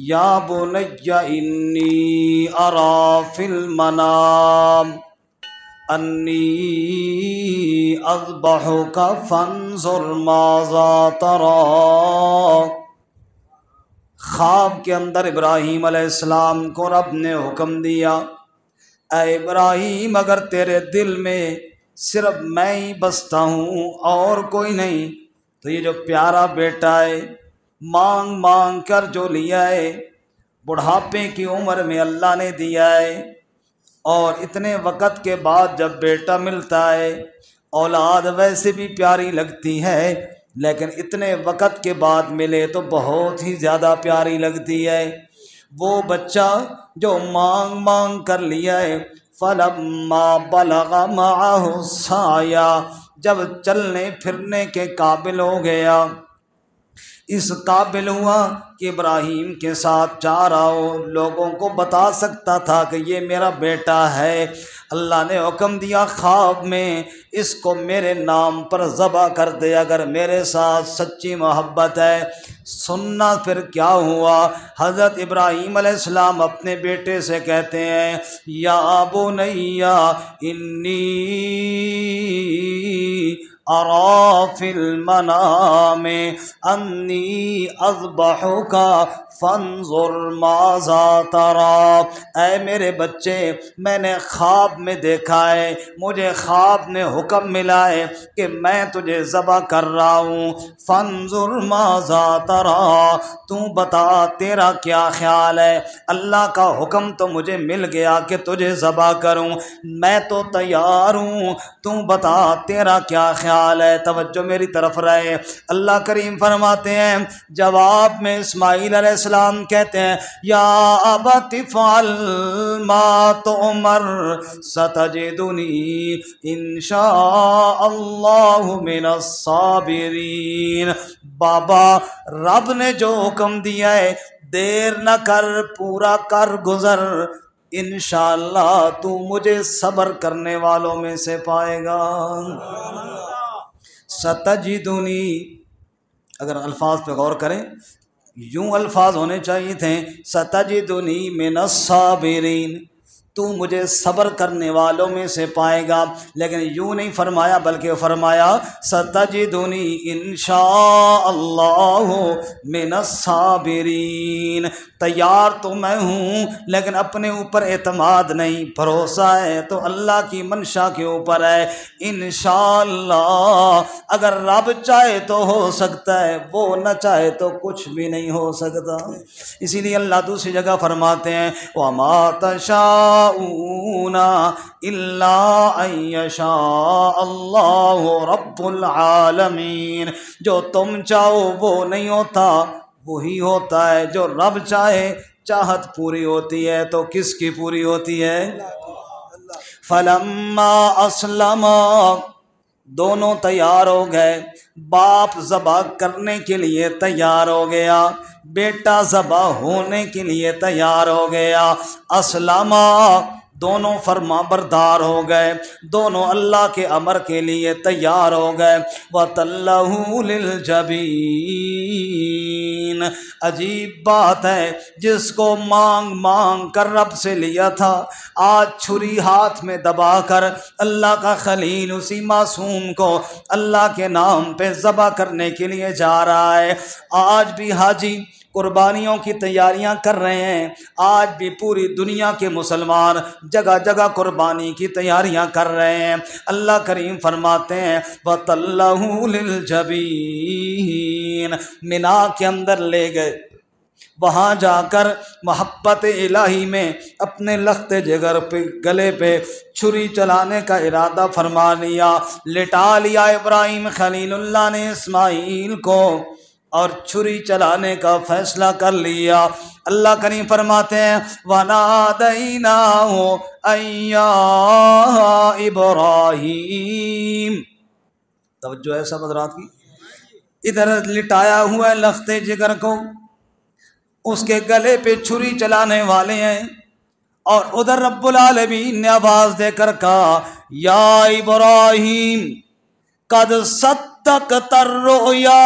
یا بنی انی ارا فی المنام انی اذبحک فانظر ماذا تری۔ خواب کے اندر ابراہیم علیہ السلام کو رب نے حکم دیا، اے ابراہیم اگر تیرے دل میں صرف میں ہی بستا ہوں اور کوئی نہیں تو یہ جو پیارا بیٹا ہے مانگ مانگ کر جو لیا ہے، بڑھاپے کی عمر میں اللہ نے دیا ہے، اور اتنے وقت کے بعد جب بیٹا ملتا ہے، اولاد ویسے بھی پیاری لگتی ہے لیکن اتنے وقت کے بعد ملے تو بہت ہی زیادہ پیاری لگتی ہے۔ وہ بچہ جو مانگ مانگ کر لیا ہے، فَلَمَّا بَلَغَ مَعَهُ السَّعْيَ، جب چلنے پھرنے کے قابل ہو گیا، اس قابل ہوا کہ ابراہیم کے ساتھ جا رہا ہو، لوگوں کو بتا سکتا تھا کہ یہ میرا بیٹا ہے۔ اللہ نے حکم دیا خواب میں اس کو میرے نام پر ذبح کر دے اگر میرے ساتھ سچی محبت ہے۔ سننا پھر کیا ہوا، حضرت ابراہیم علیہ السلام اپنے بیٹے سے کہتے ہیں یا بنی انی ارا فی المنام انی اذبحک فانظر ماذا تری۔ اے میرے بچے، میں نے خواب میں دیکھا ہے، مجھے خواب میں حکم ملا ہے کہ میں تجھے ذبح کر رہا ہوں، فانظر ماذا تری، تو بتا تیرا کیا خیال ہے۔ اللہ کا حکم تو مجھے مل گیا کہ تجھے ذبح کروں، میں تو تیار ہوں، تو بتا تیرا کیا خیال ہے۔ توجہ میری طرف رہے، اللہ کریم فرماتے ہیں جواب میں اسماعیل علیہ السلام کہتے ہیں یا ابت افعل ما تؤمر ستجدنی ان شاء اللہ من الصابرین۔ بابا، رب نے جو حکم دیا ہے دیر نہ کر، پورا کر گزر، انشاءاللہ تو مجھے صبر کرنے والوں میں سے پائے گا۔ ستجدنی، اگر الفاظ پہ غور کریں یوں الفاظ ہونے چاہیے تھے ستجدنی من الصابرین، تو مجھے صبر کرنے والوں میں سے پائے گا، لیکن یوں نہیں فرمایا بلکہ فرمایا ستجدنی انشاء اللہ من الصابرین۔ تیار تو میں ہوں لیکن اپنے اوپر اعتماد نہیں، بھروسہ ہے تو اللہ کی منشا کے اوپر ہے۔ انشاءاللہ اگر رب چاہے تو ہو سکتا ہے، وہ نہ چاہے تو کچھ بھی نہیں ہو سکتا۔ اسی لیے اللہ دوسری جگہ فرماتے ہیں وَمَا تَشَاءُونَ إِلَّا أَن يَشَاءَ اللَّهُ رَبُّ الْعَالَمِينَ۔ جو تم چاہو وہ نہیں ہوتا، وہی ہوتا ہے جو رب چاہے۔ چاہت پوری ہوتی ہے تو کس کی پوری ہوتی ہے؟ فَلَمَّا أَسْلَمَا، دونوں تیار ہو گئے، باپ ذبح کرنے کے لیے تیار ہو گیا، بیٹا ذبح ہونے کے لیے تیار ہو گیا۔ اسلما، دونوں فرما بردار ہو گئے، دونوں اللہ کے امر کے لیے تیار ہو گئے۔ وَتَلَّهُ لِلْجَبِينِ، عجیب بات ہے، جس کو مانگ مانگ کر رب سے لیا تھا آج چھری ہاتھ میں دبا کر اللہ کا خلیل اسی معصوم کو اللہ کے نام پہ ذبح کرنے کے لیے جا رہا ہے۔ آج بھی حاجی قربانیوں کی تیاریاں کر رہے ہیں، آج بھی پوری دنیا کے مسلمان جگہ جگہ قربانی کی تیاریاں کر رہے ہیں۔ اللہ کریم فرماتے ہیں وَتَلَّهُ لِلْجَبِينِ، منا کے اندر لے گئے، وہاں جا کر محبت الہی میں اپنے لخت جگر پہ گلے پہ چھری چلانے کا ارادہ فرما لیا، لٹا لیا ابراہیم خلیل اللہ نے اسماعیل کو اور چھری چلانے کا فیصلہ کر لیا۔ اللہ کریم فرماتے ہیں وَنَادَيْنَاهُ أَن يَا إِبْرَاهِيمُ۔ توجہ ہے سب حضرات کی، ادھر لٹایا ہوا ہے لخت جگر کو، اس کے گلے پہ چھری چلانے والے ہیں، اور ادھر رب العالمین نے آواز دے کر کہا یا ابراہیم قد صدقت الرؤیا،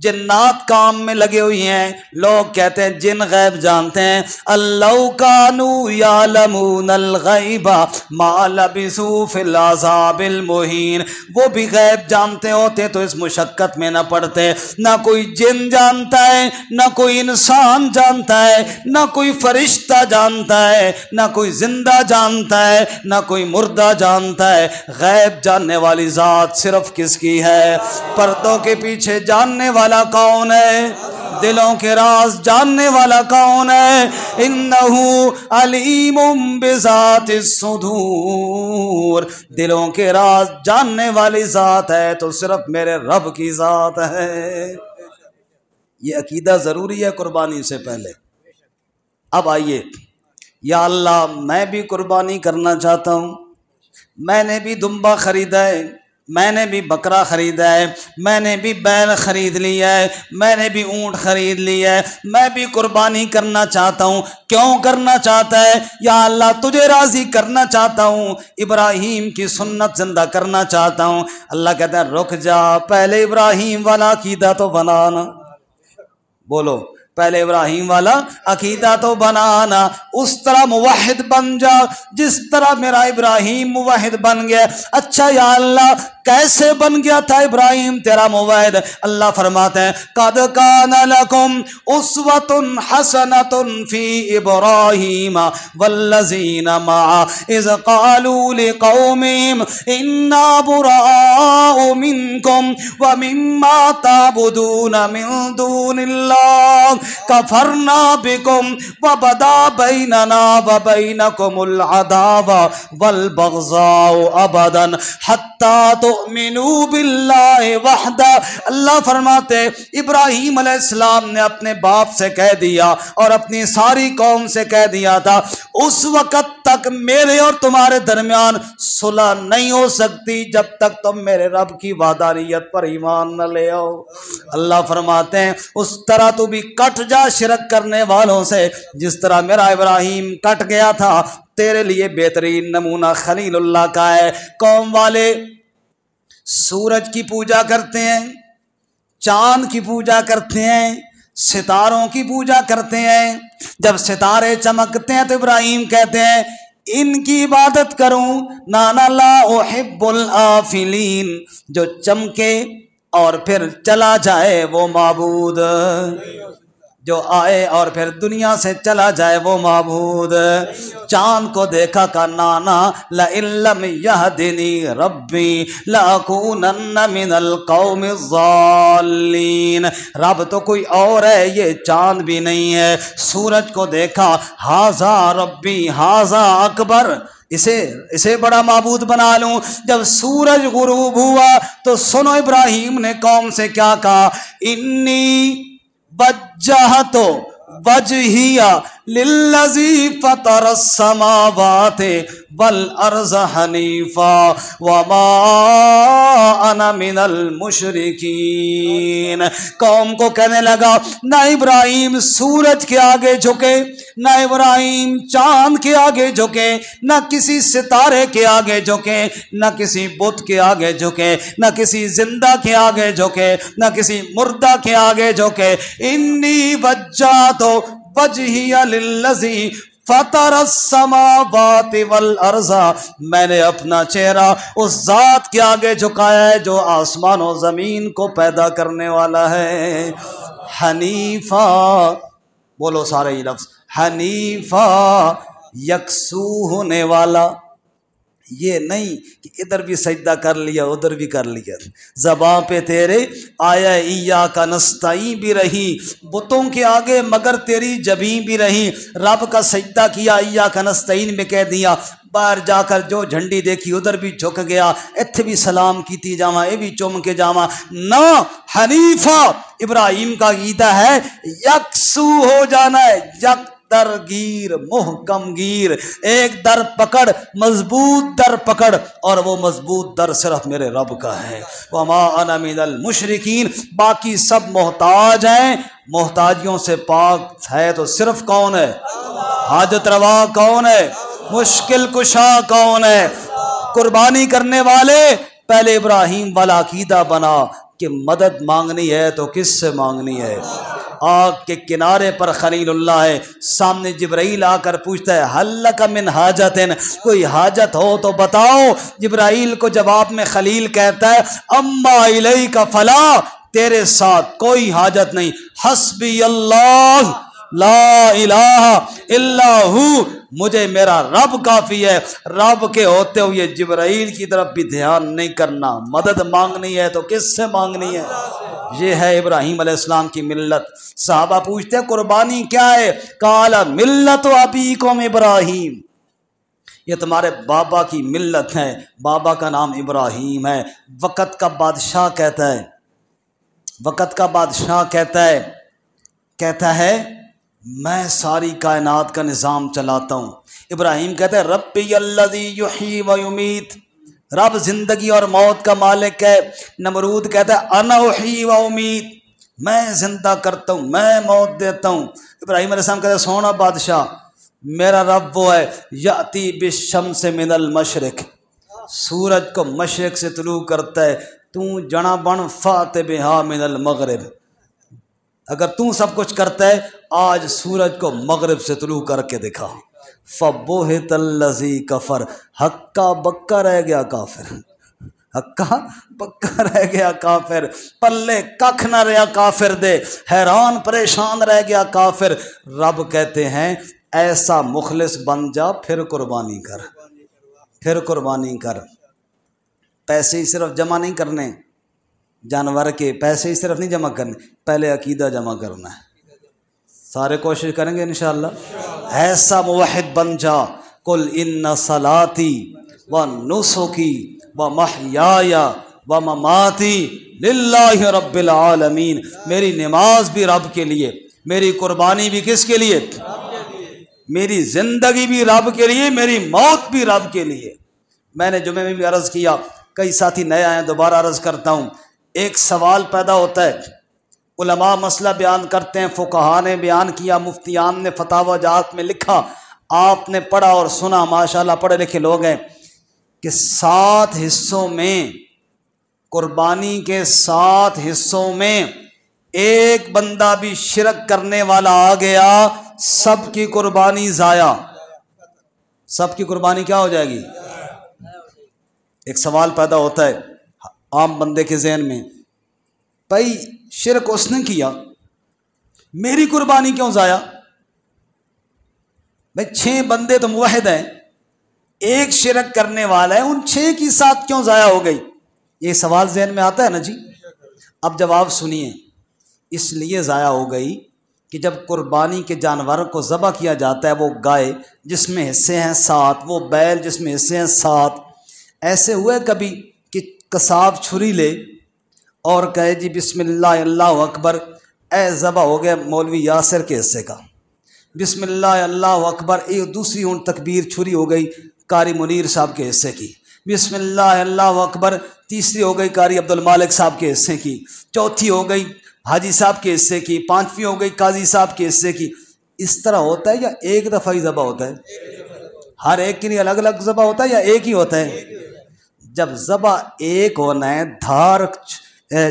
جنات کام میں لگے ہوئی ہیں. لوگ کہتے ہیں جن غیب جانتے ہیں. اللہ کانوا یعلمون الغیب ما لبثوا فی العذاب المہین. وہ بھی غیب جانتے ہوتے تو اس مشقت میں نہ پڑتے. نہ کوئی جن جانتا ہے، نہ کوئی انسان جانتا ہے، نہ کوئی فرشتہ جانتا ہے، نہ کوئی زندہ جانتا ہے، نہ کوئی مردہ جانتا ہے. غیب جاننے والی ذات صرف کس کی ہے؟ پردوں کے پیچھے جاننے والا کون ہے؟ دلوں کے راز جاننے والا کون ہے؟ انہو علیم بذات الصدور. دلوں کے راز جاننے والی ذات ہے تو صرف میرے رب کی ذات ہے. یہ عقیدہ ضروری ہے قربانی سے پہلے. اب آئیے، یا اللہ میں بھی قربانی کرنا چاہتا ہوں. میں نے بھی دمبا خریدا ہے، میں نے بھی بکرا خریدا ہے، میں نے بھی بیل خرید لیا ہے، میں نے بھی اونٹ خرید لیا ہے. میں بھی قربانی کرنا چاہتا ہوں. کیوں کرنا چاہتا ہے؟ یا اللہ تجھے راضی کرنا چاہتا ہوں، ابراہیم کی سنت زندہ کرنا چاہتا ہوں. اللہ کہتا ہے رک جا، پہلے ابراہیم والا عقیدہ تو بنانا. بولو، پہلے ابراہیم والا عقیدہ تو بنانا. اس طرح موحد بن جا جس طرح میرا ابراہیم موحد بن گیا. اچھا یا اللہ کیسے بن گیا تھا ابراہیم تیرا موحد؟ اللہ فرماتے ہیں قد کان لکم اسوۃ حسنۃ فی ابراہیم والذین معہ اذ قالوا لقومہم انا براء منکم ومما تعبدون من دون اللہ کفرنا بکم وبدا بیننا وبینکم العداوۃ والبغضاء ابدا حتی تؤمنوا باللہ وحدہ. اللہ فرماتے ابراہیم علیہ السلام نے اپنے باپ سے کہہ دیا اور اپنی ساری قوم سے کہہ دیا تھا اس وقت تک میرے اور تمہارے درمیان صلح نہیں ہو سکتی جب تک تم میرے رب کی وحدانیت پر ایمان نہ لے آؤ. اللہ فرماتے ہیں اس طرح تو بھی کٹ جا شرک کرنے والوں سے جس طرح میرا ابراہیم کٹ گیا تھا. تیرے لیے بہترین نمونہ خلیل اللہ کا ہے. قوم والے سورج کی پوجا کرتے ہیں، چاند کی پوجا کرتے ہیں، ستاروں کی پوجا کرتے ہیں. جب ستارے چمکتے ہیں تو ابراہیم کہتے ہیں ان کی عبادت کروں. نانا لا احب الآفلین، جو چمکے اور پھر چلا جائے وہ معبود، جو آئے اور پھر دنیا سے چلا جائے وہ معبود. چاند کو دیکھا کہ نانا لئن لم یہدنی ربی لأکونن من القوم الضالین. رب تو کوئی اور ہے، یہ چاند بھی نہیں ہے. سورج کو دیکھا ھذا ربی ھذا اکبر، اسے بڑا معبود بنا لوں. جب سورج غروب ہوا تو سنو ابراہیم نے قوم سے کیا کہا، انی وجہت وجہی للذی فطر السماوات والارض حنیفا وما انا من المشرکین. قوم کو کہنے لگا نہ ابراہیم سورج کے آگے جھکے، نہ ابراہیم چاند کے آگے جھکے، نہ کسی ستارے کے آگے جھکے، نہ کسی بت کے آگے جھکے، نہ کسی زندہ کے آگے جھکے، نہ کسی مردہ کے آگے جھکے. انی وجہت وجہی للذی فطر السماوات والارض، میں نے اپنا چہرہ اس ذات کے آگے جھکایا ہے جو آسمان و زمین کو پیدا کرنے والا ہے. حنیفہ، بولو سارے یہ لفظ، حنیفہ، یکسو ہونے والا. یہ نہیں کہ ادھر بھی سجدہ کر لیا ادھر بھی کر لیا. زباں پہ تیرے آیا ایاک نستعین بھی رہی، بتوں کے آگے مگر تیری جبیں بھی رہی. رب کا سجدہ کیا ایاک نستعین میں کہہ دیا، باہر جا کر جو جھنڈی دیکھی ادھر بھی جھک گیا، اتھے بھی سلام کیتی جاواں، اے بھی چوم کے جاواں. نہ، حنیفہ ابراہیم کا عقیدہ ہے یکسو ہو جانا ہے، یک در گیر، محکم گیر، ایک در پکڑ، مضبوط در پکڑ، اور وہ مضبوط در صرف میرے رب کا ہے. وما انا من المشرکین، باقی سب محتاج ہیں، محتاجیوں سے پاک ہے تو صرف کون ہے؟ حاجت روا کون ہے؟ مشکل کشا کون ہے؟ قربانی کرنے والے پہلے ابراہیم والا عقیدہ بنا، کہ مدد مانگنی ہے تو کس سے مانگنی ہے؟ آگ کے کنارے پر خلیل اللہ ہے، سامنے جبرائیل آ کر پوچھتا ہے حل لک من حاجت، کوئی حاجت ہو تو بتاؤ۔ جبرائیل کو جواب میں خلیل کہتا ہے اما الیک فلا، تیرے ساتھ کوئی حاجت نہیں، حسبی اللہ لا الہ الا ہو، مجھے میرا رب کافی ہے۔ رب کے ہوتے ہوئے جبرائیل کی طرف بھی دھیان نہیں کرنا، مدد مانگنی ہے تو کس سے مانگنی ہے؟ یہ ہے ابراہیم علیہ السلام کی ملت۔ صحابہ پوچھتے ہیں قربانی کیا ہے؟ قال ملت ابیکم ابراہیم، یہ تمہارے بابا کی ملت ہے، بابا کا نام ابراہیم ہے۔ وقت کا بادشاہ کہتا ہے، وقت کا بادشاہ کہتا ہے میں ساری کائنات کا نظام چلاتا ہوں۔ ابراہیم کہتا ہے ربی الذی یحیی و یمیت، رب زندگی اور موت کا مالک ہے۔ نمرود کہتا ہے انا احیی و امیت، میں زندہ کرتا ہوں، میں موت دیتا ہوں۔ ابراہیم علیہ السلام کہتا ہے سونا بادشاہ میرا رب وہ ہے یاتی بالشمس من المشرق، سورج کو مشرق سے طلوع کرتا ہے، تو جنا بن فات بہا من المغرب، اگر تو سب کچھ کرتا ہے آج سورج کو مغرب سے طلوع کر کے دکھا۔ فبہت الذی کفر، ہکا بکا رہ گیا کافر، ہکا بکا رہ گیا کافر، پلے ککھ نہ رہا کافر دے، حیران پریشان رہ گیا کافر۔ رب کہتے ہیں ایسا مخلص بن جا، پھر قربانی کر، پھر قربانی کر۔ پیسے ہی صرف جمع نہیں کرنے، جانور کے پیسے ہی صرف نہیں جمع کرنے، پہلے عقیدہ جمع کرنا ہے۔ سارے کوشش کریں گے انشاءاللہ۔ ایسا موحد بن جا، قل ان صلاتی و نسکی و محیای و مماتی للہ رب العالمین، میری نماز بھی رب کے لیے، میری قربانی بھی کس کے لیے؟ میری زندگی بھی رب کے لیے، میری موت بھی رب کے لیے۔ میں نے جمعے میں بھی عرض کیا، کئی ساتھی نئے آئے ہیں، دوبارہ عرض کرتا ہوں۔ ایک سوال پیدا ہوتا ہے، علماء مسئلہ بیان کرتے ہیں، فقہاء نے بیان کیا، مفتیان نے فتاوی جات میں لکھا، آپ نے پڑھا اور سنا، ماشاءاللہ پڑھے لکھے لوگ ہیں، کہ 7 حصوں میں، قربانی کے 7 حصوں میں ایک بندہ بھی شرک کرنے والا آ گیا، سب کی قربانی ضائع، سب کی قربانی کیا ہو جائے گی؟ ایک سوال پیدا ہوتا ہے عام بندے کے ذہن میں، بھائی شرک اس نے کیا، میری قربانی کیوں ضائع؟ بھائی 6 بندے تو موحد ہیں، ایک شرک کرنے والا ہے، ان 6 کی ساتھ کیوں ضائع ہو گئی؟ یہ سوال ذہن میں آتا ہے نا جی۔ اب جواب سنیے، اس لیے ضائع ہو گئی کہ جب قربانی کے جانور کو ذبح کیا جاتا ہے، وہ گائے جس میں حصے ہیں 7، وہ بیل جس میں حصے ہیں 7، ایسے ہوئے کبھی کہ قصاب چھری لے اور کہے جی بسم اللہ اللہ اکبر، اے ذبح ہو گیا مولوی یاسر کے حصے کا، بسم اللہ اللہ اکبر، ایک دوسری اون تکبیر چھری ہو گئی قاری منیر صاحب کے حصے کی، بسم اللہ اللہ اکبر، تیسری ہو گئی قاری عبد المالک صاحب کے حصے کی، چوتھی ہو گئی حاجی صاحب کے حصے کی، 5ویں ہو گئی قاضی صاحب کے حصے کی۔ اس طرح ہوتا ہے یا ایک دفعہ ہی ذبح ہوتا ہے؟ ہر ایک کے لیے الگ الگ ذبح ہوتا ہے یا ایک ہی ہوتا ہے؟ جب ذبح ایک ہونا ہے، دھار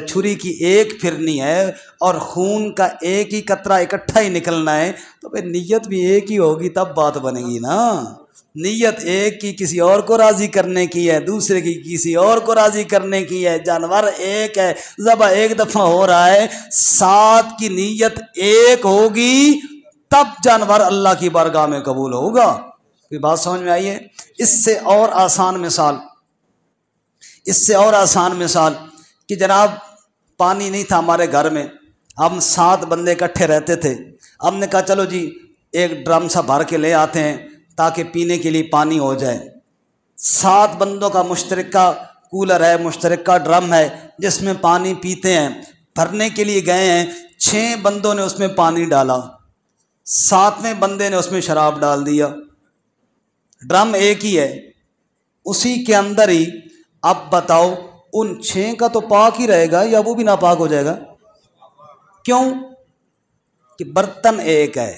چھری کی ایک پھرنی ہے اور خون کا ایک ہی قطرہ اکٹھا ہی نکلنا ہے، تو پھر نیت بھی ایک ہی ہوگی، تب بات بنے گی نا۔ نیت ایک کی کسی اور کو راضی کرنے کی ہے، دوسرے کی کسی اور کو راضی کرنے کی ہے، جانور ایک ہے، ذبح ایک دفعہ ہو رہا ہے، 7 کی نیت ایک ہوگی تب جانور اللہ کی بارگاہ میں قبول ہوگا۔ کوئی بات سمجھ میں آئی ہے؟ اس سے اور آسان مثال کہ جناب پانی نہیں تھا ہمارے گھر میں، ہم 7 بندے اکٹھے رہتے تھے، ہم نے کہا چلو جی ایک ڈرم سا بھر کے لے آتے ہیں تاکہ پینے کے لیے پانی ہو جائے۔ 7 بندوں کا مشترکہ کولر ہے، مشترکہ ڈرم ہے جس میں پانی پیتے ہیں، بھرنے کے لیے گئے ہیں، 6 بندوں نے اس میں پانی ڈالا، 7ویں بندے نے اس میں شراب ڈال دیا، ڈرم ایک ہی ہے، اسی کے اندر ہی۔ اب بتاؤ ان 6 کا تو پاک ہی رہے گا یا وہ بھی ناپاک ہو جائے گا؟ کیوں؟ کہ برتن ایک ہے،